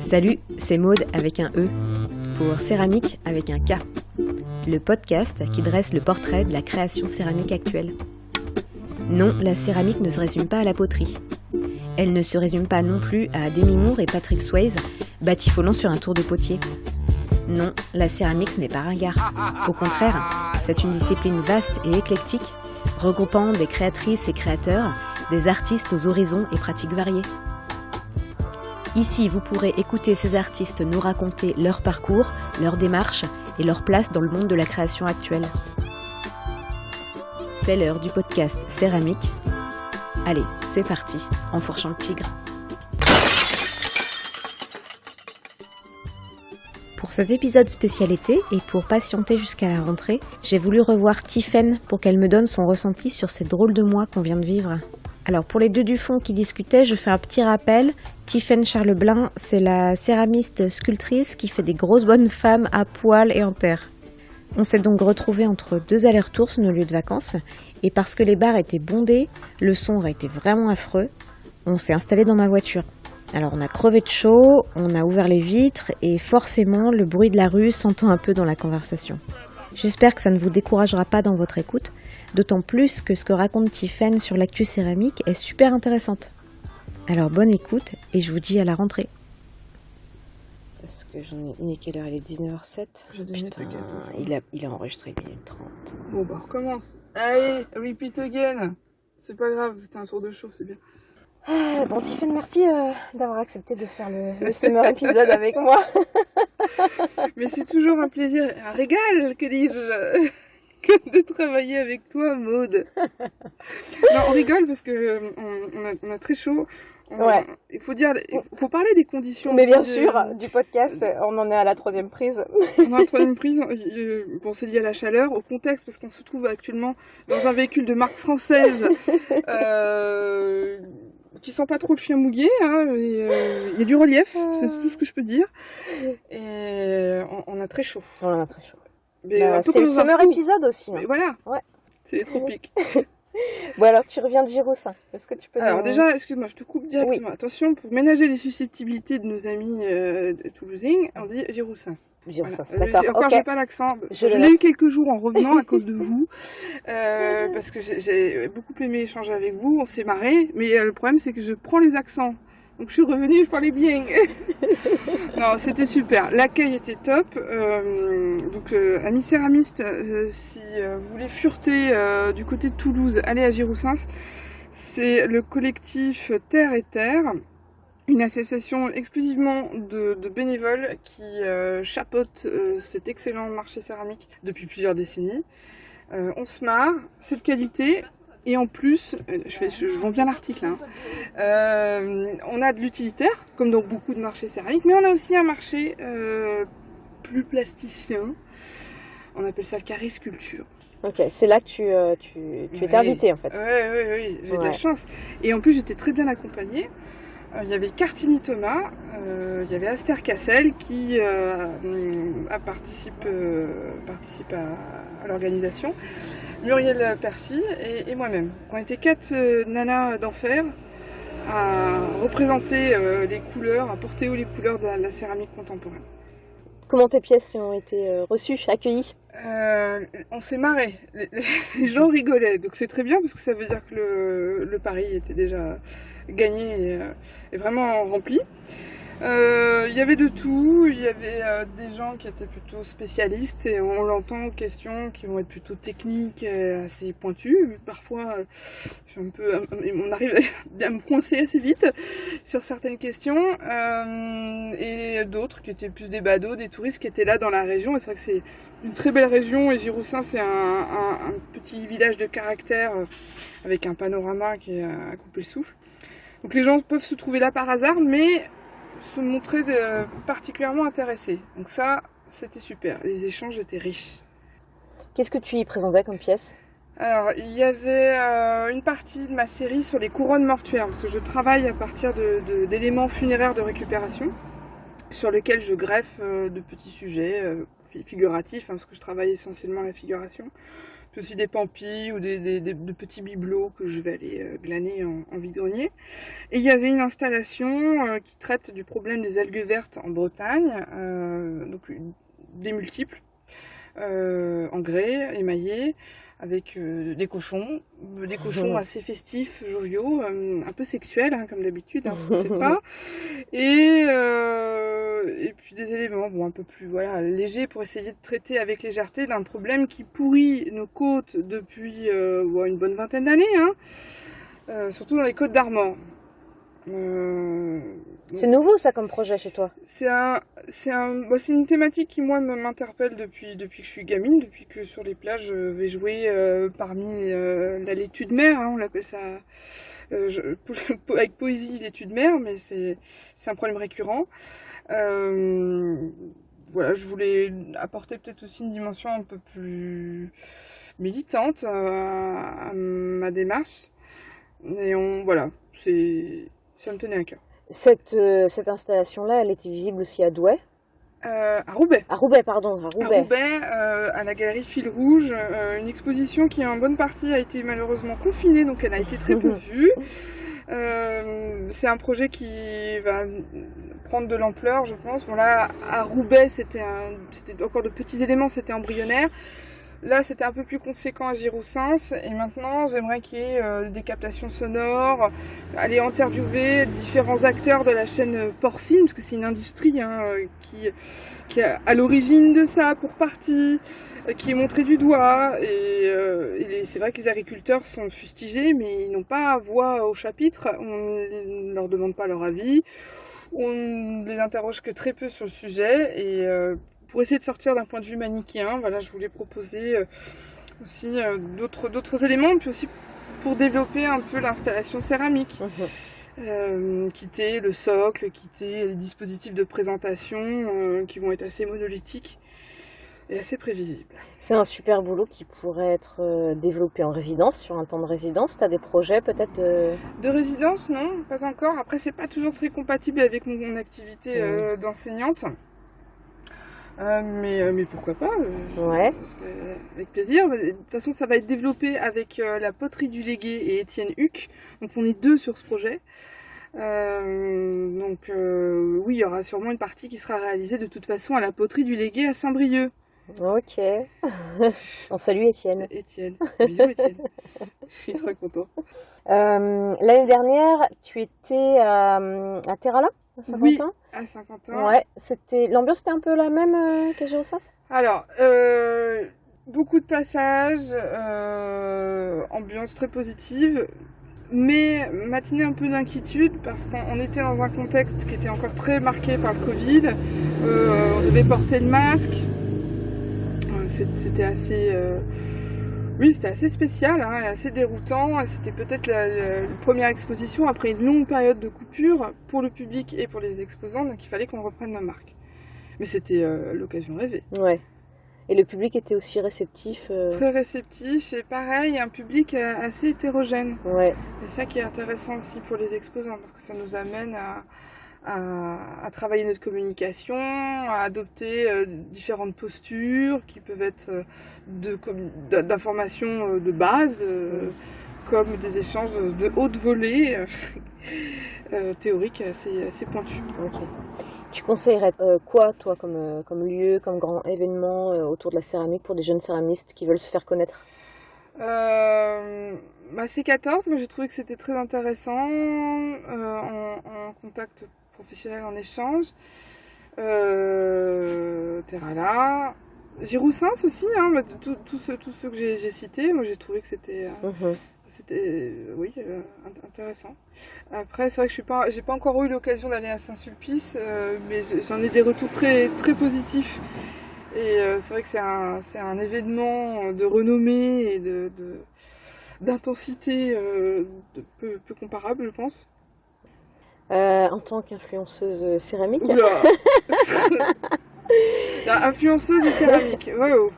Salut, c'est Maude avec un E, pour Céramique avec un K, le podcast qui dresse le portrait de la création céramique actuelle. Non, la céramique ne se résume pas à la poterie. Elle ne se résume pas non plus à Demi Moore et Patrick Swayze, batifolant sur un tour de potier. Non, la céramique ce n'est pas ringard. Au contraire, c'est une discipline vaste et éclectique, regroupant des créatrices et créateurs, des artistes aux horizons et pratiques variées. Ici, vous pourrez écouter ces artistes nous raconter leur parcours, leur démarche et leur place dans le monde de la création actuelle. C'est l'heure du podcast Céramique. Allez, c'est parti, enfourchant le tigre. Pour cet épisode spécialité et pour patienter jusqu'à la rentrée, j'ai voulu revoir Tiffaine pour qu'elle me donne son ressenti sur ces drôles de mois qu'on vient de vivre. Alors pour les deux du fond qui discutaient, je fais un petit rappel. Tiffaine Charleblin, c'est la céramiste sculptrice qui fait des grosses bonnes femmes à poil et en terre. On s'est donc retrouvés entre deux allers-retours sur nos lieux de vacances, et parce que les bars étaient bondés, le son aurait été vraiment affreux, on s'est installé dans ma voiture. Alors on a crevé de chaud, on a ouvert les vitres, et forcément le bruit de la rue s'entend un peu dans la conversation. J'espère que ça ne vous découragera pas dans votre écoute, d'autant plus que ce que raconte Tiffaine sur l'actu céramique est super intéressante. Alors bonne écoute, et je vous dis à la rentrée. Parce que il est quelle heure? Il est 19h07. Putain, il a enregistré 1h30. Bon bah on recommence. Allez, repeat again. C'est pas grave, c'était un tour de chauffe, c'est bien. Bon Tiffaine, merci d'avoir accepté de faire le summer épisode avec moi. Mais c'est toujours un plaisir, un régal, que dis-je, que de travailler avec toi, Maude. Non, on rigole parce que on a très chaud. Ouais. Il faut parler des conditions. Mais bien sûr, du podcast, on en est à la 3e prise. On a la 3e prise. Bon, c'est lié à la chaleur, au contexte, parce qu'on se trouve actuellement dans un véhicule de marque française qui sent pas trop le chien mouillé. Hein, il y a du relief, c'est tout ce que je peux dire. Et on a très chaud. On a très chaud. Mais c'est le summer épisode aussi. Mais voilà, ouais. C'est les tropiques. Bon alors tu reviens de Giroussin, est-ce que tu peux... Alors déjà, excuse-moi, je te coupe directement. Oui. Attention, pour ménager les susceptibilité de nos amis toulousains, on dit Giroussins. Giroussins, voilà. D'accord. Encore, j'ai pas l'accent. Je l'ai eu quelques jours en revenant à cause de vous, parce que j'ai beaucoup aimé échanger avec vous, on s'est marré, mais le problème c'est que je prends les accents. Donc je suis revenue, je parlais bien. Non, c'était super. L'accueil était top. Donc amis céramistes, si vous voulez fureter du côté de Toulouse, allez à Giroussins. C'est le collectif Terre et Terre, une association exclusivement de bénévoles qui chapeaute cet excellent marché céramique depuis plusieurs décennies. On se marre, c'est de qualité. Et en plus, je vends bien l'article, hein. On a de l'utilitaire, comme dans beaucoup de marchés céramiques, mais on a aussi un marché plus plasticien. On appelle ça le carré sculpture. Ok, c'est là que tu étais invitée en fait. Oui, j'ai de la chance. Et en plus, j'étais très bien accompagnée. Il y avait Cartini Thomas, il y avait Aster Cassel qui participe à l'organisation, Muriel Percy et moi-même. On était 4 nanas d'enfer à représenter les couleurs, à porter haut les couleurs de la céramique contemporaine. Comment tes pièces ont été reçues, accueillies? On s'est marré, les gens rigolaient, donc c'est très bien parce que ça veut dire que le pari était déjà gagné et vraiment rempli. Il y avait de tout, il y avait des gens qui étaient plutôt spécialistes et on l'entend, questions qui vont être plutôt techniques, assez pointues. Parfois, on arrive à me coincer assez vite sur certaines questions et d'autres qui étaient plus des badauds, des touristes qui étaient là dans la région. Et c'est vrai que c'est une très belle région et Giroussin c'est un petit village de caractère avec un panorama qui est à couper le souffle. Donc les gens peuvent se trouver là par hasard, mais se montrer particulièrement intéressés. Donc ça, c'était super. Les échanges étaient riches. Qu'est-ce que tu y présentais comme pièce? Alors, il y avait une partie de ma série sur les couronnes mortuaires, parce que je travaille à partir d'éléments funéraires de récupération, sur lesquels je greffe de petits sujets figuratifs, parce que je travaille essentiellement la figuration, Puis aussi des pampis ou de petits bibelots que je vais aller glaner en vide-grenier. Et il y avait une installation qui traite du problème des algues vertes en Bretagne, donc des multiples, en grès, émaillés, avec des cochons assez festifs, joviaux, un peu sexuels, hein, comme d'habitude, hein, ça ne fait pas. Et puis des éléments un peu plus légers pour essayer de traiter avec légèreté d'un problème qui pourrit nos côtes depuis une bonne vingtaine d'années, hein, surtout dans les Côtes d'Armor. C'est nouveau ça comme projet chez toi? C'est une thématique qui moi m'interpelle depuis que je suis gamine, depuis que sur les plages je vais jouer parmi la laitue de mer, hein, on l'appelle ça avec poésie laitue de mer, mais c'est un problème récurrent. Je voulais apporter peut-être aussi une dimension un peu plus militante à ma démarche. Et ça me tenait à cœur. Cette installation-là, elle était visible aussi à Douai? À Roubaix. À Roubaix, pardon. À Roubaix, à la galerie Fil Rouge. Une exposition qui en bonne partie a été malheureusement confinée, donc elle a été très peu vue. C'est un projet qui va prendre de l'ampleur, je pense. Bon, là, à Roubaix, c'était encore de petits éléments, c'était embryonnaire. Là, c'était un peu plus conséquent à Giroussens. Et maintenant, j'aimerais qu'il y ait des captations sonores, aller interviewer différents acteurs de la chaîne porcine, parce que c'est une industrie qui est à l'origine de ça, pour partie, qui est montrée du doigt. Et c'est vrai que les agriculteurs sont fustigés, mais ils n'ont pas voix au chapitre. On ne leur demande pas leur avis. On ne les interroge que très peu sur le sujet. Et pour essayer de sortir d'un point de vue manichéen, je voulais proposer aussi d'autres éléments, puis aussi pour développer un peu l'installation céramique. Quitter le socle, quitter les dispositifs de présentation qui vont être assez monolithiques et assez prévisibles. C'est un super boulot qui pourrait être développé en résidence, sur un temps de résidence. Tu as des projets peut-être de résidence, non, pas encore. Après, c'est pas toujours très compatible avec mon activité d'enseignante. Mais pourquoi pas, ouais. Avec plaisir. De toute façon, ça va être développé avec la poterie du Légué et Étienne Huc. Donc on est deux sur ce projet. Oui, il y aura sûrement une partie qui sera réalisée de toute façon à la poterie du Légué à Saint-Brieuc. Ok. On salue Étienne. Étienne. Bisous Étienne. Il sera content. L'année dernière, tu étais à Terrala, à Saint-Quentin? Oui, à Saint-Quentin. Ouais, l'ambiance était un peu la même qu'à Giroussens? Alors, beaucoup de passages, ambiance très positive, mais matinée un peu d'inquiétude parce qu'on était dans un contexte qui était encore très marqué par le Covid. On devait porter le masque. C'était assez... c'était assez spécial, hein, et assez déroutant. C'était peut-être la première exposition après une longue période de coupure pour le public et pour les exposants, donc il fallait qu'on reprenne nos marques. Mais c'était l'occasion rêvée. Ouais. Et le public était aussi réceptif Très réceptif, et pareil, un public assez hétérogène. Ouais. C'est ça qui est intéressant aussi pour les exposants, parce que ça nous amène à travailler notre communication, à adopter différentes postures qui peuvent être d'informations de base, comme des échanges de haute volée, théoriques assez pointus. Okay. Tu conseillerais quoi, toi, comme lieu, comme grand événement autour de la céramique pour des jeunes céramistes qui veulent se faire connaître? C14, moi j'ai trouvé que c'était très intéressant, en contact professionnel, en échange. Terrala, Giroussens aussi, hein, tous ceux que j'ai cités, moi j'ai trouvé que c'était intéressant. Après, c'est vrai que j'ai pas encore eu l'occasion d'aller à Saint-Sulpice, mais j'en ai des retours très, très positifs. Et c'est vrai que c'est un événement de renommée et d'intensité peu comparable, je pense. En tant qu'influenceuse céramique? Oula. Influenceuse et céramique, wow.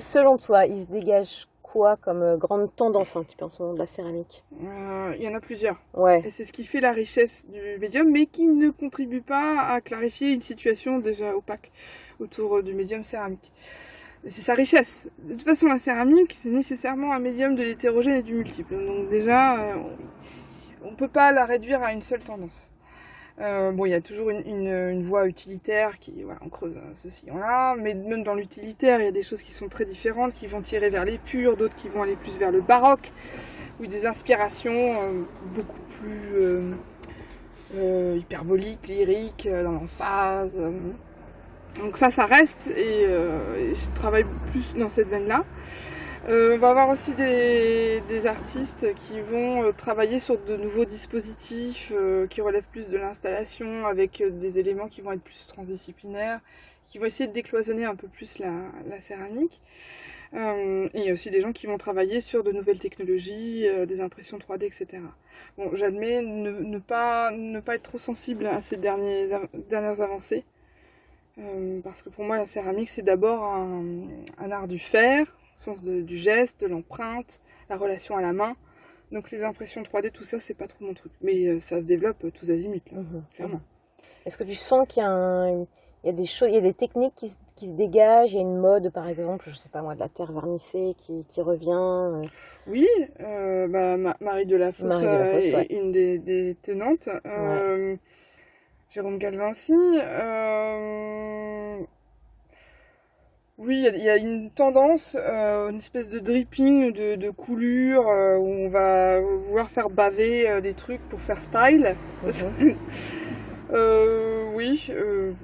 Selon toi, il se dégage quoi comme grande tendance un petit peu en ce moment de la céramique? Il y en a plusieurs. Ouais. Et c'est ce qui fait la richesse du médium, mais qui ne contribue pas à clarifier une situation déjà opaque autour du médium céramique. c'est sa richesse. De toute façon, la céramique, c'est nécessairement un médium de l'hétérogène et du multiple. Donc déjà, on ne peut pas la réduire à une seule tendance. Il y a toujours une voie utilitaire qui, voilà, on creuse ce sillon-là, mais même dans l'utilitaire, il y a des choses qui sont très différentes, qui vont tirer vers l'épure, d'autres qui vont aller plus vers le baroque, ou des inspirations beaucoup plus hyperboliques, lyriques, dans l'emphase. Donc ça reste, et je travaille plus dans cette veine-là. On va avoir aussi des artistes qui vont travailler sur de nouveaux dispositifs qui relèvent plus de l'installation, avec des éléments qui vont être plus transdisciplinaires, qui vont essayer de décloisonner un peu plus la céramique. Et il y a aussi des gens qui vont travailler sur de nouvelles technologies, des impressions 3D, etc. Bon, j'admets ne pas être trop sensible à ces dernières avancées. Parce que pour moi, la céramique, c'est d'abord un art du faire, au sens du geste, de l'empreinte, la relation à la main. Donc les impressions 3D, tout ça, c'est pas trop mon truc. Mais ça se développe tous azimuts, là, clairement. Est-ce que tu sens qu'il y a des choses, il y a des techniques qui se dégagent, il y a une mode, par exemple, je sais pas moi, de la terre vernissée qui revient Oui, Marie Delafosse est une des tenantes. Ouais. Jérôme Galvin aussi. Oui, il y a une tendance, une espèce de dripping de coulure où on va vouloir faire baver des trucs pour faire style. Oui,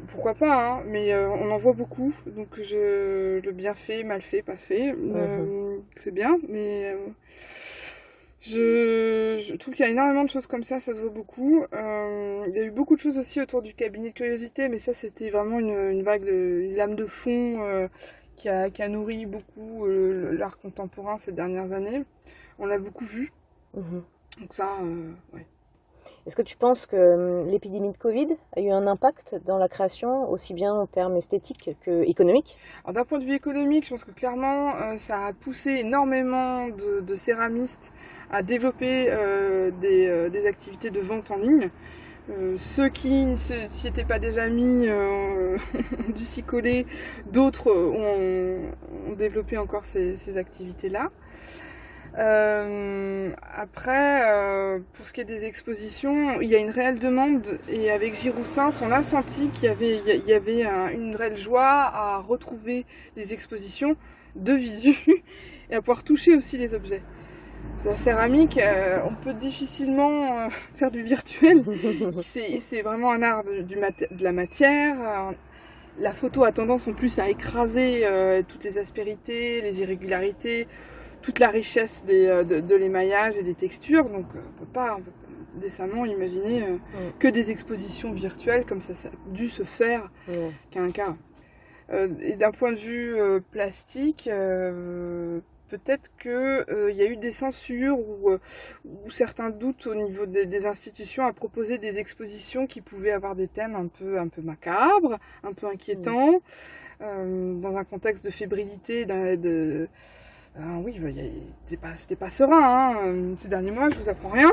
pourquoi pas, hein, mais on en voit beaucoup, donc le bien fait, mal fait, pas fait, c'est bien, mais je trouve qu'il y a énormément de choses comme ça se voit beaucoup. Il y a eu beaucoup de choses aussi autour du cabinet de curiosité, mais ça c'était vraiment une vague, une lame de fond qui a nourri beaucoup l'art contemporain ces dernières années. On l'a beaucoup vu, donc ça, ouais. Est-ce que tu penses que l'épidémie de Covid a eu un impact dans la création, aussi bien en termes esthétiques qu'économiques ? Alors d'un point de vue économique, je pense que clairement, ça a poussé énormément de céramistes à développer des activités de vente en ligne. Ceux qui ne s'y étaient pas déjà mis ont dû s'y coller, d'autres ont développé encore ces activités-là. Après, pour ce qui est des expositions, il y a une réelle demande, et avec Giroussens, on a senti qu'il y avait une réelle joie à retrouver des expositions de visu et à pouvoir toucher aussi les objets. La céramique, on peut difficilement faire du virtuel. C'est vraiment un art de la matière. La photo a tendance en plus à écraser toutes les aspérités, les irrégularités, toute la richesse de l'émaillage et des textures. Donc on peut pas décemment imaginer que des expositions virtuelles comme ça a dû se faire qu'à un cas. Et d'un point de vue plastique, peut-être qu'il y a eu des censures ou certains doutes au niveau des institutions à proposer des expositions qui pouvaient avoir des thèmes un peu macabres, un peu inquiétants, dans un contexte de fébrilité, oui, c'était pas serein, hein. Ces derniers mois, je vous apprends rien.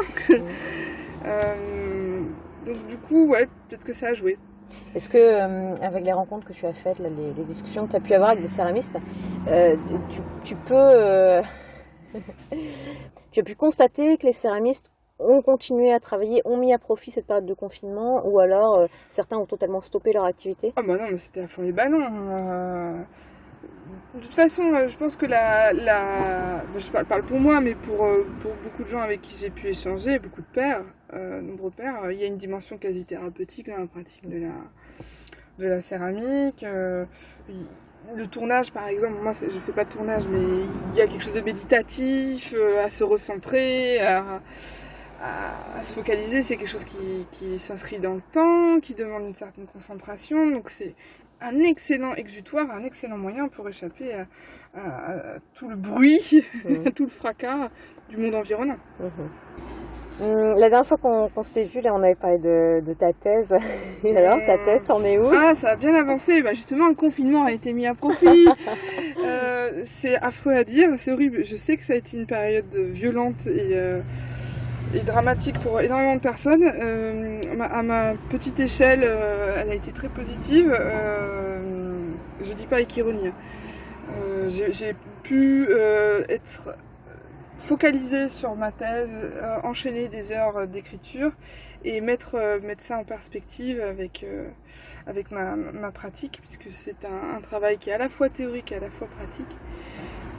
Donc du coup, ouais, peut-être que ça a joué. Est-ce que, avec les rencontres que tu as faites, là, les discussions que tu as pu avoir avec des céramistes, tu peux... tu as pu constater que les céramistes ont continué à travailler, ont mis à profit cette période de confinement, ou alors certains ont totalement stoppé leur activité ? Ah bah non, mais c'était à fond les ballons. De toute façon, je pense que je parle pour moi, mais pour beaucoup de gens avec qui j'ai pu échanger, beaucoup de pairs, nombreux pairs, il y a une dimension quasi thérapeutique dans la pratique de la céramique. Le tournage, par exemple, moi je fais pas de tournage, mais il y a quelque chose de méditatif, à se recentrer, à se focaliser. C'est quelque chose qui s'inscrit dans le temps, qui demande une certaine concentration, donc c'est un excellent exutoire, un excellent moyen pour échapper à tout le bruit, à tout le fracas du monde environnant. La dernière fois qu'on s'était vu, là, on avait parlé de ta thèse. Et alors, ta thèse, t'en es où ? Ah, ça a bien avancé. Justement, le confinement a été mis à profit. C'est affreux à dire, c'est horrible. Je sais que ça a été une période violente et dramatique pour énormément de personnes. À ma petite échelle, elle a été très positive. Je dis pas avec ironie. J'ai pu être focalisée sur ma thèse, enchaîner des heures d'écriture et mettre ça en perspective avec ma pratique, puisque c'est un travail qui est à la fois théorique et à la fois pratique.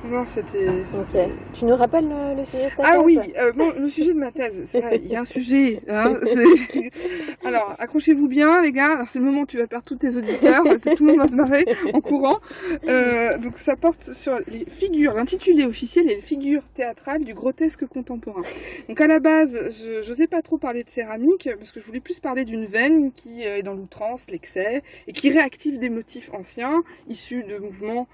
Non, c'était... Ok. Tu nous rappelles le sujet de ta thèse ? Ah oui, le sujet de ma thèse, c'est vrai, il y a un sujet. Hein, alors, accrochez-vous bien, les gars. Alors, c'est le moment où tu vas perdre tous tes auditeurs. Tout le monde va se marrer en courant. Donc, ça porte sur les figures. L'intitulé officiel est les figures théâtrales du grotesque contemporain. Donc, à la base, je n'osais pas trop parler de céramique parce que je voulais plus parler d'une veine qui est dans l'outrance, l'excès, et qui réactive des motifs anciens issus de mouvements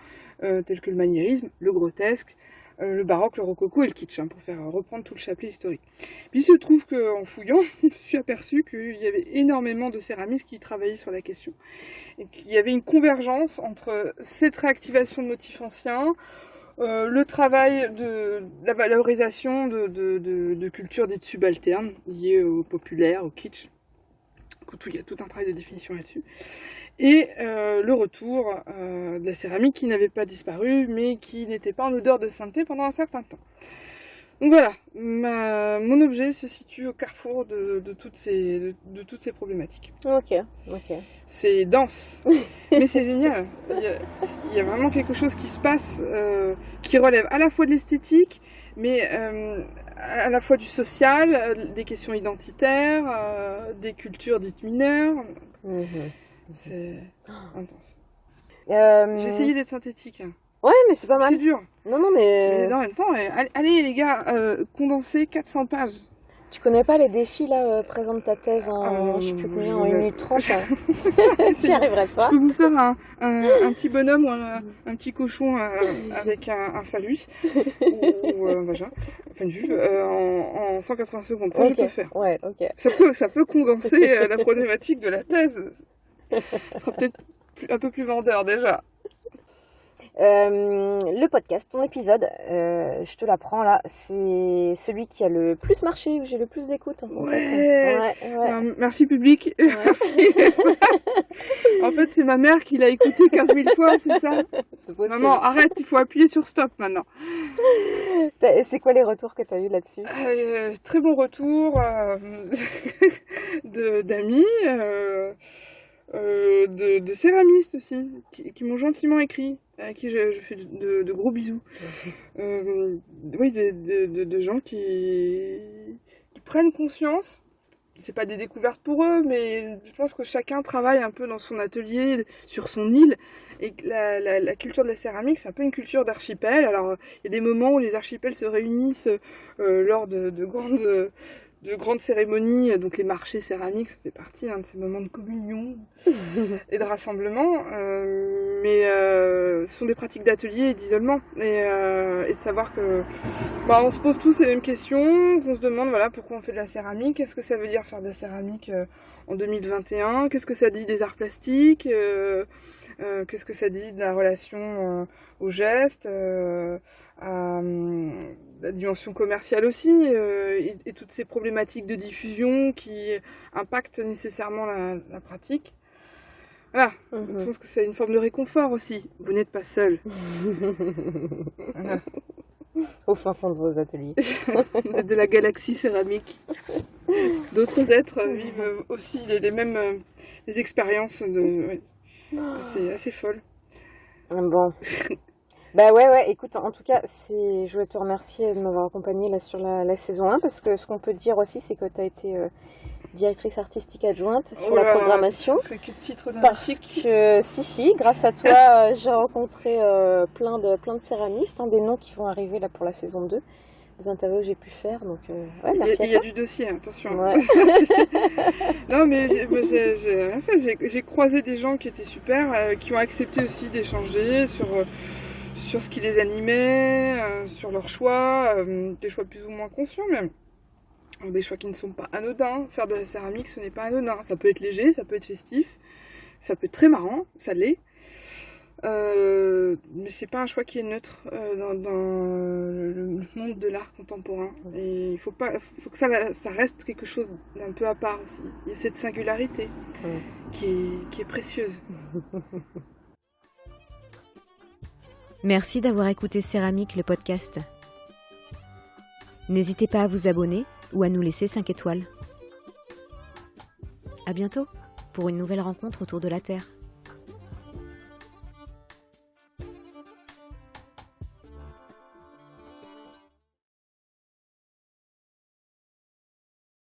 tels que le maniérisme, le grotesque, le baroque, le rococo et le kitsch, pour faire reprendre tout le chapelet historique. Puis il se trouve qu'en fouillant, je me suis aperçue qu'il y avait énormément de céramistes qui travaillaient sur la question. Et qu'il y avait une convergence entre cette réactivation de motifs anciens, le travail de la valorisation de cultures dites subalternes, liées au populaire, au kitsch. Il y a tout un travail de définition là-dessus. Et le retour de la céramique qui n'avait pas disparu, mais qui n'était pas en odeur de sainteté pendant un certain temps. Donc voilà, mon objet se situe au carrefour de toutes ces problématiques. Ok. C'est dense, mais c'est génial. Il y a vraiment quelque chose qui se passe, qui relève à la fois de l'esthétique, mais à la fois du social, des questions identitaires, des cultures dites mineures. C'est intense. J'ai essayé d'être synthétique. Ouais, mais c'est pas mal. C'est dur. Non, mais en même temps, allez les gars, condensez 400 pages. Tu connais pas les défis là, présente ta thèse en je sais plus combien, en 1 minute 30 Tu n'y arriverais pas. Je peux vous faire un petit bonhomme ou un petit cochon avec un phallus ou un vagin, enfin une vulve, en 180 secondes. Ça, okay. Je peux faire. Ouais, ok. Ça peut condenser la problématique de la thèse. Ça sera peut-être un peu plus vendeur déjà. Le podcast, ton épisode, je te l'apprends là, c'est celui qui a le plus marché, où j'ai le plus d'écoute en fait. Ouais. Merci public. Ouais. Merci. En fait, c'est ma mère qui l'a écouté 15 000 fois, c'est ça ? C'est possible. Maman, arrête, il faut appuyer sur stop maintenant. C'est quoi les retours que tu as eu là-dessus ? Très bon retour d'amis. De céramistes aussi, qui m'ont gentiment écrit, à qui je fais de gros bisous. Oui, de gens qui prennent conscience. C'est pas des découvertes pour eux, mais je pense que chacun travaille un peu dans son atelier, sur son île, et la culture de la céramique, c'est un peu une culture d'archipel. Alors, il y a des moments où les archipels se réunissent lors de grandes cérémonies, donc les marchés céramiques, ça fait partie de ces moments de communion et de rassemblement, mais ce sont des pratiques d'atelier et d'isolement, et de savoir que on se pose tous les mêmes questions, qu'on se demande pourquoi on fait de la céramique, qu'est-ce que ça veut dire faire de la céramique en 2021, qu'est-ce que ça dit des arts plastiques, qu'est-ce que ça dit de la relation au geste, à la dimension commerciale aussi, et toutes ces problématiques de diffusion qui impactent nécessairement la pratique. Voilà, je pense que c'est une forme de réconfort aussi. Vous n'êtes pas seul. Voilà. Au fin fond de vos ateliers. De la galaxie céramique. D'autres êtres vivent aussi les mêmes les expériences. C'est assez folle. Bon. Bah ouais, écoute, en tout cas, je voulais te remercier de m'avoir accompagnée là sur la saison 1, parce que ce qu'on peut dire aussi, c'est que tu as été directrice artistique adjointe sur la programmation. C'est quel titre parce que, si, grâce à toi, j'ai rencontré plein de céramistes, des noms qui vont arriver là pour la saison 2, des interviews que j'ai pu faire, donc merci à toi. Il y a du dossier, attention. Ouais. Non, mais j'ai rien fait, j'ai croisé des gens qui étaient super, qui ont accepté aussi d'échanger sur ce qui les animait, sur leurs choix, des choix plus ou moins conscients même. Alors, des choix qui ne sont pas anodins. Faire de la céramique, ce n'est pas anodin. Ça peut être léger, ça peut être festif, ça peut être très marrant, ça l'est. Mais c'est pas un choix qui est neutre dans le monde de l'art contemporain. Et il faut que ça reste quelque chose d'un peu à part aussi. Il y a cette singularité qui est précieuse. Merci d'avoir écouté Céramique, le podcast. N'hésitez pas à vous abonner ou à nous laisser 5 étoiles. À bientôt pour une nouvelle rencontre autour de la Terre.